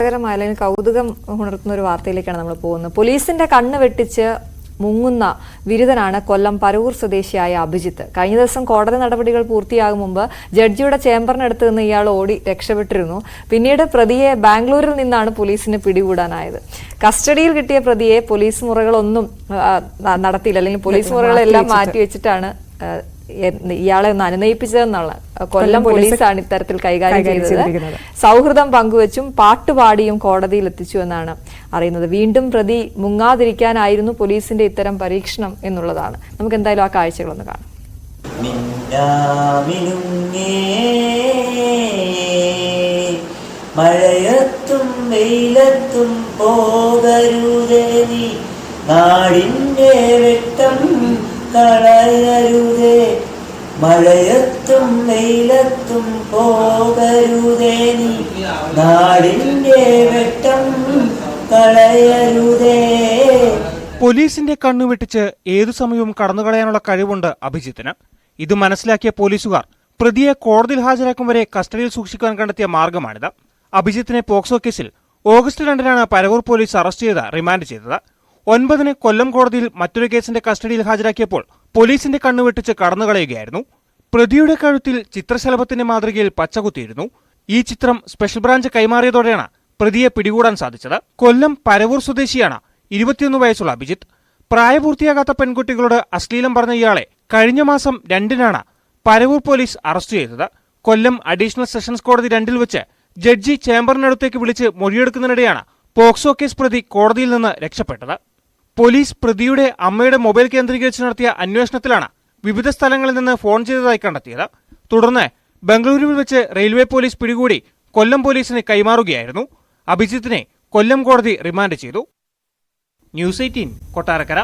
രസകരമായ അല്ലെങ്കിൽ കൗതുകം ഉണർത്തുന്ന ഒരു വാർത്തയിലേക്കാണ് നമ്മൾ പോകുന്നത്. പോലീസിന്റെ കണ്ണ് വെട്ടിച്ച് മുങ്ങുന്ന ബിരുദനാണ് കൊല്ലം പരവൂർ സ്വദേശിയായ അഭിജിത്ത്. കഴിഞ്ഞ ദിവസം കോടതി നടപടികൾ പൂർത്തിയാകും മുമ്പ് ജഡ്ജിയുടെ ചേംബറിനടുത്ത് നിന്ന് ഇയാൾ ഓടി രക്ഷപ്പെട്ടിരുന്നു. പിന്നീട് പ്രതിയെ ബാംഗ്ലൂരിൽ നിന്നാണ് പോലീസിന് പിടികൂടാനായത്. കസ്റ്റഡിയിൽ കിട്ടിയ പ്രതിയെ പോലീസ് മുറകളൊന്നും നടത്തിയില്ല, അല്ലെങ്കിൽ പോലീസ് മുറകളെല്ലാം മാറ്റിവെച്ചിട്ടാണ് ഇയാളെ ഒന്ന് അനുനയിപ്പിച്ചതെന്നുള്ള കൊല്ലം പോലീസാണ് ഇത്തരത്തിൽ കൈകാര്യം ചെയ്തത്. സൗഹൃദം പങ്കുവച്ചും പാട്ടുപാടിയും കോടതിയിൽ എത്തിച്ചു എന്നാണ് അറിയുന്നത്. വീണ്ടും പ്രതി മുങ്ങാതിരിക്കാനായിരുന്നു പോലീസിന്റെ ഇത്തരം പരീക്ഷണം എന്നുള്ളതാണ്. നമുക്ക് എന്തായാലും ആ കാഴ്ചകളൊന്ന് കാണാം. മഴയത്തും വെയിലത്തും പോകരുതേ നീ, നാടിന്റെ വെട്ടം കളയരുതേ. മഴയത്തും വെയിലത്തും പോകരുതേ നീ, നാടിന്റെ വെട്ടം കളയരുതേ. പോലീസിന്റെ കണ്ണുവെട്ടിച്ച് ഏതു സമയവും കടന്നുകളയാനുള്ള കഴിവുണ്ട് അഭിജിത്തിന്. ഇത് മനസ്സിലാക്കിയ പോലീസുകാർ പ്രതിയെ കോടതിയിൽ ഹാജരാക്കും വരെ കസ്റ്റഡിയിൽ സൂക്ഷിക്കാൻ കണ്ടെത്തിയ മാർഗമാണിത്. അഭിജിത്തിനെ പോക്സോ കേസിൽ ഓഗസ്റ്റ് 2-നാണ് പരവൂർ പോലീസ് അറസ്റ്റ് ചെയ്ത് റിമാൻഡ് ചെയ്തത്. 9-ന് കൊല്ലം കോടതിയിൽ മറ്റൊരു കേസിന്റെ കസ്റ്റഡിയിൽ ഹാജരാക്കിയപ്പോൾ പോലീസിന്റെ കണ്ണുവെട്ടിച്ച് കടന്നുകളയുകയായിരുന്നു. പ്രതിയുടെ കഴുത്തിൽ ചിത്രശലഭത്തിന്റെ മാതൃകയിൽ പച്ചകുത്തിയിരുന്നു. ഈ ചിത്രം സ്പെഷ്യൽ ബ്രാഞ്ച് കൈമാറിയതോടെയാണ് പ്രതിയെ പിടികൂടാൻ സാധിച്ചത്. കൊല്ലം പരവൂർ സ്വദേശിയാണ് 21 വയസ്സുള്ള അഭിജിത്ത്. പ്രായപൂർത്തിയാകാത്ത പെൺകുട്ടികളോട് അശ്ലീലം പറഞ്ഞ ഇയാളെ കഴിഞ്ഞ മാസം 2-നാണ് പരവൂർ പോലീസ് അറസ്റ്റ് ചെയ്തത്. കൊല്ലം അഡീഷണൽ സെഷൻസ് കോടതി 2-ൽ വെച്ച് ജഡ്ജി ചേംബറിനടുത്തേക്ക് വിളിച്ച് മൊഴിയെടുക്കുന്നതിനിടെയാണ് പോക്സോ കേസ് പ്രതി കോടതിയിൽ നിന്ന് രക്ഷപ്പെട്ടത്. പോലീസ് പ്രതിയുടെ അമ്മയുടെ മൊബൈൽ കേന്ദ്രീകരിച്ച് നടത്തിയ അന്വേഷണത്തിലാണ് വിവിധ സ്ഥലങ്ങളിൽ നിന്ന് ഫോൺ ചെയ്തതായി കണ്ടെത്തിയത്. തുടർന്ന് ബംഗളൂരുവിൽ വെച്ച് റെയിൽവേ പോലീസ് പിടികൂടി കൊല്ലം പോലീസിന് കൈമാറുകയായിരുന്നു. അഭിജിത്തിനെ കൊല്ലം കോടതി റിമാൻഡ് ചെയ്തു. ന്യൂസ് 18 കൊട്ടാരക്കര.